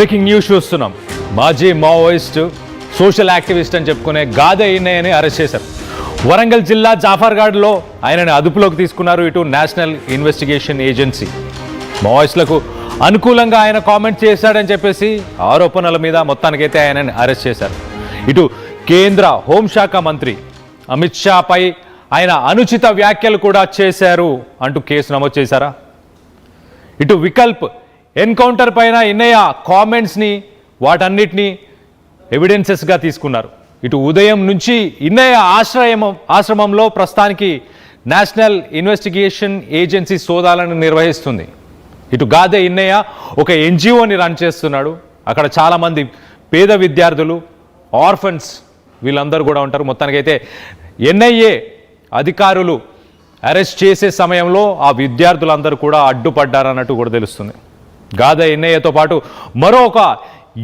Breaking news చూస్తున్నాం. మాజీ Maoist social activist అని చెప్పుకునే గాదె ఈయనని అరెస్ట్ చేశారు. వరంగల్ జిల్లా జాఫర్ఘాడ్లో ఆయనని అదుపులోకి తీసుకున్నారు. ఇటు నేషనల్ ఇన్వెస్టిగేషన్ ఏజెన్సీ మావోయిస్టులకు అనుకూలంగా ఆయన కామెంట్ చేశాడని చెప్పేసి ఆరోపణల మీద మొత్తానికైతే ఆయనని అరెస్ట్ చేశారు. ఇటు కేంద్ర హోంశాఖ మంత్రి అమిత్ షాపై ఆయన అనుచిత వ్యాఖ్యలు కూడా చేశారు అంటూ కేసు నమోదు చేశారా. ఇటు వికల్ప్ ఎన్కౌంటర్ పైన ఇన్నయ్య కామెంట్స్ని వాటన్నిటినీ ఎవిడెన్సెస్గా తీసుకున్నారు. ఇటు ఉదయం నుంచి ఇన్నయ్య ఆశ్రమంలో ప్రస్తుతానికి నేషనల్ ఇన్వెస్టిగేషన్ ఏజెన్సీ సోదాలను నిర్వహిస్తుంది. ఇటు గాదె ఇన్నయ్య ఒక ఎన్జిఓని రన్ చేస్తున్నాడు. అక్కడ చాలామంది పేద విద్యార్థులు, ఆర్ఫన్స్ వీళ్ళందరూ కూడా ఉంటారు. మొత్తానికైతే ఎన్ఐఏ అధికారులు అరెస్ట్ చేసే సమయంలో ఆ విద్యార్థులందరూ కూడా అడ్డుపడ్డారన్నట్టు కూడా తెలుస్తుంది. గాదె ఎన్ఐఏతో పాటు మరొక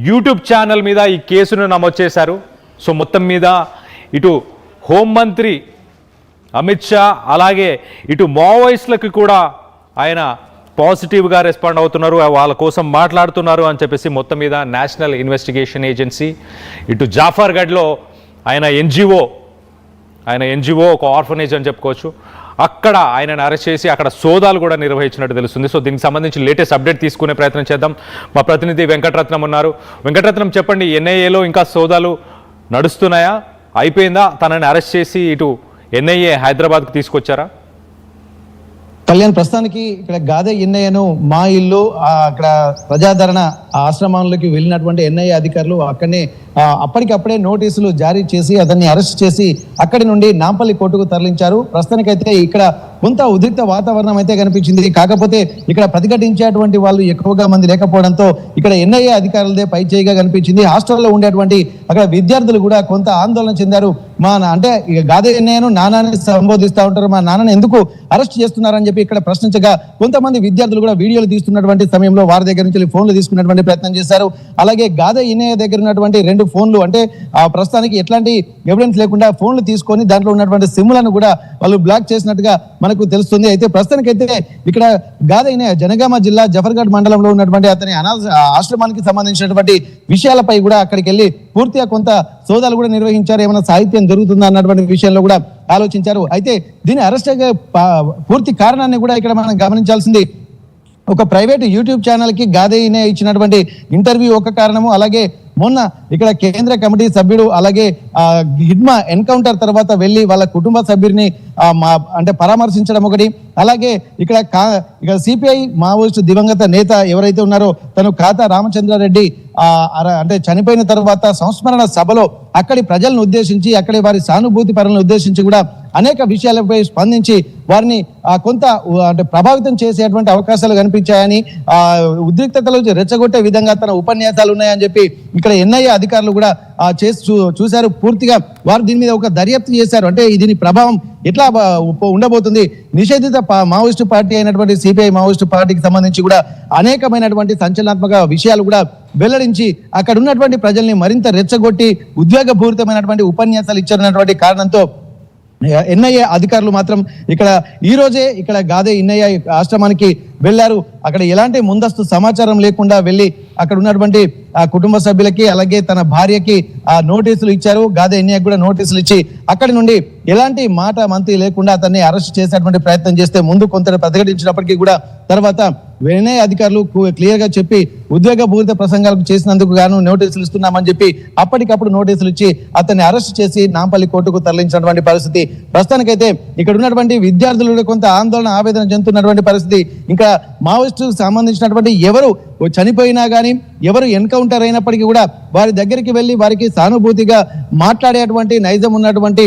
యూట్యూబ్ ఛానల్ మీద ఈ కేసును నమోదు చేశారు. సో మొత్తం మీద ఇటు హోంమంత్రి అమిత్ షా అలాగే ఇటు మావోయిస్టులకు కూడా ఆయన పాజిటివ్గా రెస్పాండ్ అవుతున్నారు, వాళ్ళ కోసం మాట్లాడుతున్నారు అని చెప్పేసి మొత్తం మీద నేషనల్ ఇన్వెస్టిగేషన్ ఏజెన్సీ ఇటు జాఫర్ఘడ్లో ఆయన ఎన్జిఓ ఒక ఆర్ఫనేజ్ అని చెప్పుకోవచ్చు, అక్కడ ఆయనను అరెస్ట్ చేసి అక్కడ సోదాలు కూడా నిర్వహించినట్టు తెలుస్తుంది. సో దీనికి సంబంధించి లేటెస్ట్ అప్డేట్ తీసుకునే ప్రయత్నం చేద్దాం. మా ప్రతినిధి వెంకటరత్నం ఉన్నారు. వెంకటరత్నం, చెప్పండి, ఎన్ఐఏలో ఇంకా సోదాలు నడుస్తున్నాయా? అయిపోయిందా? తనని అరెస్ట్ చేసి ఇటు ఎన్ఐఏ హైదరాబాద్కు తీసుకొచ్చారా? కళ్యాణ్, ప్రస్తుతానికి ఇక్కడ గాదె ఎన్ఐఏను మా ఇల్లు అక్కడ ప్రజాదరణ ఆశ్రమంలోకి వెళ్ళినటువంటి ఎన్ఐఏ అధికారులు అక్కడనే అప్పటికప్పుడే నోటీసులు జారీ చేసి అతన్ని అరెస్ట్ చేసి అక్కడి నుండి నాంపల్లి కోర్టుకు తరలించారు. ప్రస్తుతానికైతే ఇక్కడ కొంత ఉద్రిక్త వాతావరణం అయితే కనిపించింది. కాకపోతే ఇక్కడ ప్రతిఘటించేటువంటి వాళ్ళు ఎక్కువగా మంది లేకపోవడంతో ఇక్కడ ఎన్ఐఏ అధికారులదే పై చేయిగా కనిపించింది. హాస్టల్లో ఉండేటువంటి అక్కడ విద్యార్థులు కూడా కొంత ఆందోళన చెందారు. అంటే గాదె ఎన్ఐఏను నాన్నని సంబోధిస్తూ ఉంటారు, మా నాన్నని ఎందుకు అరెస్ట్ చేస్తున్నారని చెప్పి ఇక్కడ ప్రశ్నించగా కొంతమంది విద్యార్థులు కూడా వీడియోలు తీస్తున్నటువంటి సమయంలో వారి దగ్గర నుంచి ఫోన్లు తీసుకున్నటువంటి ప్రయత్నం చేశారు. అలాగే గాదె ఎన్ఐఏ దగ్గర ఉన్నటువంటి 2 ఫోన్లు, అంటే ప్రస్తుతానికి ఎట్లాంటి ఎవిడెన్స్ లేకుండా ఫోన్లు తీసుకొని దాంట్లో ఉన్నటువంటి సిమ్లను కూడా వాళ్ళు బ్లాక్ చేసినట్టుగా మనకు తెలుస్తుంది. అయితే ప్రస్తుతానికైతే ఇక్కడ గాదె ఎన్ఐఏ జనగామ జిల్లా జఫర్ఘడ్ మండలంలో ఉన్నటువంటి అతని ఆశ్రమానికి సంబంధించినటువంటి విషయాలపై కూడా అక్కడికి వెళ్ళి పూర్తిగా కొంత సోదాలు కూడా నిర్వహించారు. ఏమైనా సాహిత్యం దొరుకుతుందా అన్నటువంటి విషయంలో కూడా ఆలోచించారు. అయితే దీని అరెస్ట్ పూర్తి కారణాన్ని కూడా ఇక్కడ మనం గమనించాల్సింది. ఒక ప్రైవేట్ యూట్యూబ్ ఛానల్కి గాదె ఎన్ఐఏ ఇచ్చినటువంటి ఇంటర్వ్యూ ఒక కారణము, అలాగే మొన్న ఇక్కడ కేంద్ర కమిటీ సభ్యుడు అలాగే హిడ్మా ఎన్కౌంటర్ తర్వాత వెళ్ళి వాళ్ళ కుటుంబ సభ్యుడిని అంటే పరామర్శించడం ఒకటి, అలాగే ఇక్కడ సిపిఐ మావోయిస్టు దివంగత నేత ఎవరైతే ఉన్నారో తను ఖాతా రామచంద్రారెడ్డి అంటే చనిపోయిన తర్వాత సంస్మరణ సభలో అక్కడి ప్రజలను ఉద్దేశించి అక్కడి వారి సానుభూతి పరులను ఉద్దేశించి కూడా అనేక విషయాలపై స్పందించి వారిని కొంత అంటే ప్రభావితం చేసేటువంటి అవకాశాలు కనిపించాయని, ఉద్రిక్తతలు రెచ్చగొట్టే విధంగా తన ఉపన్యాసాలు ఉన్నాయని చెప్పి ఇక్కడ ఎన్ఐఏ అధికారులు కూడా చూశారు. పూర్తిగా వారు దీని మీద ఒక దర్యాప్తు చేశారు. అంటే దీని ప్రభావం ఎట్లా ఉండబోతుంది, నిషేధిత మావోయిస్టు పార్టీ అయినటువంటి సిపిఐ మావోయిస్టు పార్టీకి సంబంధించి కూడా అనేకమైనటువంటి సంచలనాత్మక విషయాలు కూడా వెల్లడించి అక్కడ ఉన్నటువంటి ప్రజల్ని మరింత రెచ్చగొట్టి ఉద్వేగపూరితమైనటువంటి ఉపన్యాసాలు ఇచ్చారన్నటువంటి కారణంతో ఎన్ఐఏ అధికారులు మాత్రం ఈ రోజే ఇక్కడ గాదె ఎన్ఐఏ ఆశ్రమానికి వెళ్ళారు. అక్కడ ఎలాంటి ముందస్తు సమాచారం లేకుండా వెళ్ళి అక్కడ ఉన్నటువంటి కుటుంబ సభ్యులకి అలాగే తన భార్యకి నోటీసులు ఇచ్చారు. గాదె ఎన్ఐఏ కూడా నోటీసులు ఇచ్చి అక్కడి నుండి ఎలాంటి మాట మంత్రి లేకుండా అతన్ని అరెస్ట్ చేసేటువంటి ప్రయత్నం చేస్తే ముందు కొంత ప్రతిఘటించినప్పటికీ కూడా తర్వాత ఎన్ఐఏ అధికారులు క్లియర్ గా చెప్పి ఉద్వేగపూరిత ప్రసంగాలకు చేసినందుకు గాను నోటీసులు ఇస్తున్నామని చెప్పి అప్పటికప్పుడు నోటీసులు ఇచ్చి అతన్ని అరెస్ట్ చేసి నాంపల్లి కోర్టుకు తరలించినటువంటి పరిస్థితి. ప్రస్తుతానికైతే ఇక్కడ ఉన్నటువంటి విద్యార్థులు కొంత ఆందోళన ఆవేదన చెందుతున్నటువంటి పరిస్థితి. ఇంకా మావోయిస్టుకు సంబంధించినటువంటి ఎవరు చనిపోయినా కానీ ఎవరు ఎన్కౌంటర్ అయినప్పటికీ కూడా వారి దగ్గరికి వెళ్ళి వారికి సానుభూతిగా మాట్లాడేటువంటి నైజం ఉన్నటువంటి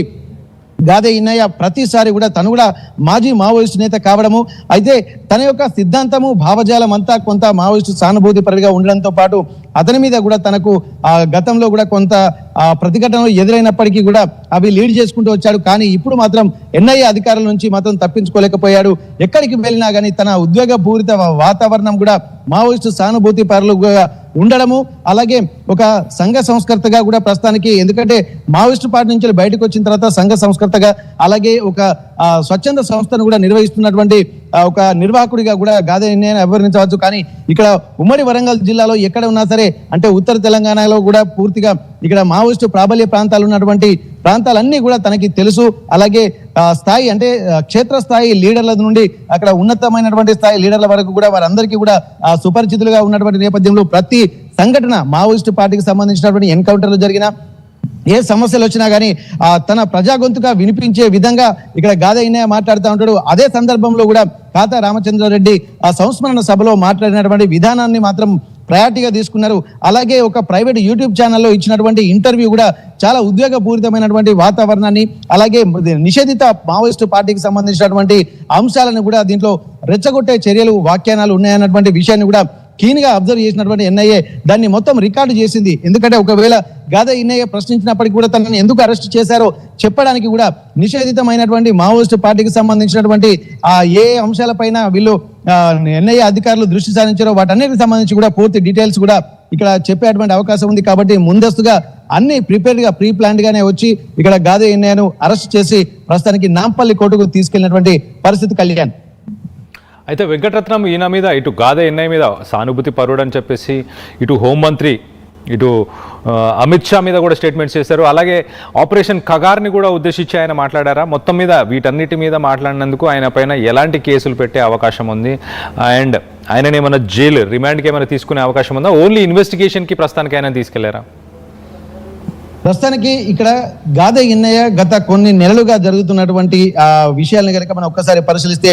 గాదె ఎన్ఐఏ ప్రతిసారి కూడా తను కూడా మాజీ మావోయిస్టు నేత కావడము, అయితే తన యొక్క సిద్ధాంతము భావజాలం అంతా కొంత మావోయిస్టు సానుభూతి పరిగా ఉండడంతో పాటు అతని మీద కూడా తనకు గతంలో కూడా కొంత ప్రతిఘటనలు ఎదురైనప్పటికీ కూడా అవి లీడ్ చేసుకుంటూ వచ్చాడు. కానీ ఇప్పుడు మాత్రం ఎన్ఐఏ అధికారుల నుంచి మాత్రం తప్పించుకోలేకపోయాడు. ఎక్కడికి వెళ్ళినా కానీ తన ఉద్వేగపూరిత వాతావరణం కూడా మావోయిస్టు సానుభూతి పరులుగా ఉండడము, అలాగే ఒక సంఘ సంస్కర్తగా కూడా ప్రస్తుతానికి, ఎందుకంటే మావోయిస్టు పార్టీ నుంచి బయటకు వచ్చిన తర్వాత సంఘ సంస్కర్తగా, అలాగే ఒక స్వచ్ఛంద సంస్థను కూడా నిర్వహిస్తున్నటువంటి ఒక నిర్వాహకుడిగా కూడా గాదే ఇన్నయ్యను అభివర్ణించవచ్చు. కానీ ఇక్కడ ఉమ్మడి వరంగల్ జిల్లాలో ఎక్కడ ఉన్నా సరే, అంటే ఉత్తర తెలంగాణలో కూడా పూర్తిగా ఇక్కడ మావోయిస్టు ప్రాబల్య ప్రాంతాలు ఉన్నటువంటి ప్రాంతాలన్నీ కూడా తనకి తెలుసు. అలాగే స్థాయి అంటే క్షేత్రస్థాయి లీడర్ల నుండి అక్కడ ఉన్నతమైనటువంటి స్థాయి లీడర్ల వరకు కూడా వారందరికీ కూడా సుపరిచితులుగా ఉన్నటువంటి నేపథ్యంలో ప్రతి సంఘటన, మావోయిస్టు పార్టీకి సంబంధించినటువంటి ఎన్కౌంటర్లు జరిగినా, ఏ సమస్యలు వచ్చినా కానీ తన ప్రజా గొంతుగా వినిపించే విధంగా ఇక్కడ గాదే ఇన్నయ్య మాట్లాడుతూ ఉంటాడు. అదే సందర్భంలో కూడా కాతా రామచంద్రారెడ్డి ఆ సంస్మరణ సభలో మాట్లాడినటువంటి విధానాన్ని మాత్రం ప్రయారిటీగా తీసుకున్నారు. అలాగే ఒక ప్రైవేట్ యూట్యూబ్ ఛానల్లో ఇచ్చినటువంటి ఇంటర్వ్యూ కూడా చాలా ఉద్వేగపూరితమైనటువంటి వాతావరణాన్ని, అలాగే నిషేధిత మావోయిస్టు పార్టీకి సంబంధించినటువంటి అంశాలను కూడా దీంట్లో రెచ్చగొట్టే చర్యలు, వ్యాఖ్యానాలు ఉన్నాయన్నటువంటి విషయాన్ని కూడా కీన్గా అబ్జర్వ్ చేసినటువంటి ఎన్ఐఏ దాన్ని మొత్తం రికార్డు చేసింది. ఎందుకంటే ఒకవేళ గాదే ఇన్నయ్య ప్రశ్నించినప్పటికీ కూడా తనని ఎందుకు అరెస్ట్ చేశారో చెప్పడానికి కూడా నిషేధితమైనటువంటి మావోయిస్టు పార్టీకి సంబంధించినటువంటి ఏ అంశాలపైన వీళ్ళు ఎన్ఐఏ అధికారులు దృష్టి సారించారో వాటన్నిటికి సంబంధించి కూడా పూర్తి డీటెయిల్స్ కూడా ఇక్కడ చెప్పేటువంటి అవకాశం ఉంది. కాబట్టి ముందస్తుగా అన్ని ప్రీ ప్లాన్డ్ గానే వచ్చి ఇక్కడ గాదే ఇన్నయ్యను అరెస్ట్ చేసి ప్రస్తుతానికి నాంపల్లి కోర్టుకు తీసుకెళ్లినటువంటి పరిస్థితి. కళ్యాణ్, అయితే వెంకటరత్నం ఈయన మీద, ఇటు గాదే ఇన్నయ్య మీద సానుభూతి పరుడు అని చెప్పేసి ఇటు హోంమంత్రి, ఇటు అమిత్ షా మీద కూడా స్టేట్మెంట్స్ చేశారు. అలాగే ఆపరేషన్ కగార్ని కూడా ఉద్దేశించి ఆయన మాట్లాడారా? మొత్తం మీద వీటన్నిటి మీద మాట్లాడినందుకు ఆయన పైన ఎలాంటి కేసులు పెట్టే అవకాశం ఉంది? అండ్ ఆయనని ఏమైనా జైలు రిమాండ్కి ఏమైనా తీసుకునే అవకాశం ఉందా? ఓన్లీ ఇన్వెస్టిగేషన్కి ప్రస్తుతానికి ఆయన తీసుకెళ్లారా? ప్రస్తుతానికి ఇక్కడ గాదే ఇన్నయ్య గత కొన్ని నెలలుగా జరుగుతున్నటువంటి విషయాలను కనుక మనం ఒక్కసారి పరిశీలిస్తే,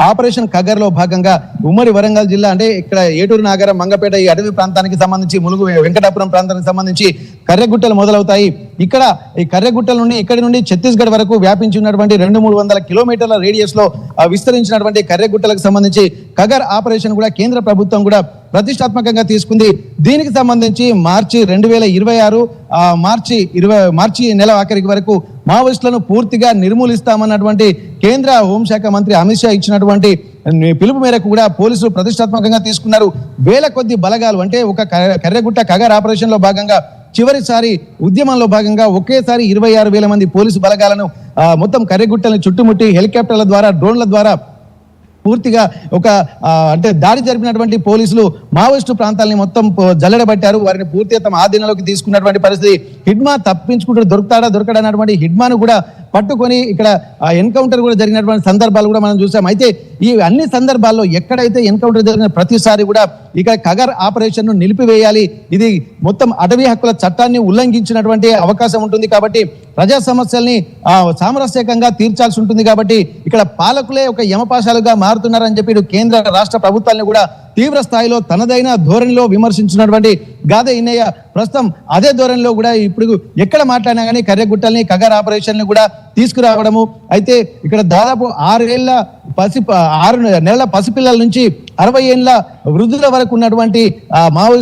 ఆపరేషన్ కగర్ లో భాగంగా ఉమ్మడి వరంగల్ జిల్లా అంటే ఇక్కడ ఏటూరు నాగరం, మంగపేట ఈ అటవీ ప్రాంతానికి సంబంధించి, ములుగు వెంకటాపురం ప్రాంతానికి సంబంధించి కర్రెగుట్టలు మొదలవుతాయి. ఇక్కడ ఈ కర్రెగుట్టల నుండి ఇక్కడి నుండి ఛత్తీస్గఢ్ వరకు వ్యాపించి ఉన్నటువంటి 200-300 కిలోమీటర్ల రేడియస్ లో విస్తరించినటువంటి కర్రెగుట్టలకు సంబంధించి కగర్ ఆపరేషన్ కూడా కేంద్ర ప్రభుత్వం కూడా ప్రతిష్టాత్మకంగా తీసుకుంది. దీనికి సంబంధించి మార్చి 2026 మార్చి నెల ఆఖరికి వరకు మావోయిస్టులను పూర్తిగా నిర్మూలిస్తామన్నటువంటి కేంద్ర హోంశాఖ మంత్రి అమిత్ షా ఇచ్చినటువంటి పిలుపు మేరకు కూడా పోలీసులు ప్రతిష్టాత్మకంగా తీసుకున్నారు. వేల కొద్ది బలగాలు, అంటే ఒక కర్రెగుట్ట కగర్ ఆపరేషన్ లో భాగంగా చివరిసారి ఉద్యమంలో భాగంగా ఒకేసారి 26,000 మంది పోలీసు బలగాలను మొత్తం కర్రెగుట్టలను చుట్టుముట్టి హెలికాప్టర్ల ద్వారా, డ్రోన్ల ద్వారా పూర్తిగా ఒక అంటే దాడి జరిపినటువంటి పోలీసులు మావోయిస్టు ప్రాంతాలని మొత్తం జల్లెడబట్టారు. వారిని పూర్తిగా తమ ఆధీనంలోకి తీసుకున్నటువంటి పరిస్థితి. హిడ్మా తప్పించుకుంటూ దొరకడా అన్నటువంటి హిడ్మాను కూడా పట్టుకొని ఇక్కడ ఎన్కౌంటర్ కూడా జరిగినటువంటి సందర్భాలు కూడా మనం చూసాం. అయితే ఈ అన్ని సందర్భాల్లో ఎక్కడైతే ఎన్కౌంటర్ జరిగిన ప్రతిసారి కూడా ఇక కగర్ ఆపరేషన్ ను నిలిపివేయాలి, ఇది మొత్తం అటవీ హక్కుల చట్టాన్ని ఉల్లంఘించినటువంటి అవకాశం ఉంటుంది. కాబట్టి ప్రజా సమస్యల్ని సామరస్యకంగా తీర్చాల్సి ఉంటుంది. కాబట్టి ఇక్కడ పాలకులే ఒక యమపాశాలుగా మారుతున్నారని చెప్పి కేంద్ర రాష్ట్ర ప్రభుత్వాలను కూడా తీవ్ర స్థాయిలో తనదైన ధోరణిలో విమర్శించినటువంటి గాదే ఇన్నయ్య ప్రస్తుతం అదే ధోరణిలో కూడా ఇప్పుడు ఎక్కడ మాట్లాడినా కానీ కర్రెగుట్టల్ని, కగర్ ఆపరేషన్ కూడా తీసుకురావడము. అయితే ఇక్కడ దాదాపు 6 నెలల పసిపిల్లల నుంచి 60 ఏళ్ల వృద్ధుల వరకు ఉన్నటువంటి మావోయిస్ట్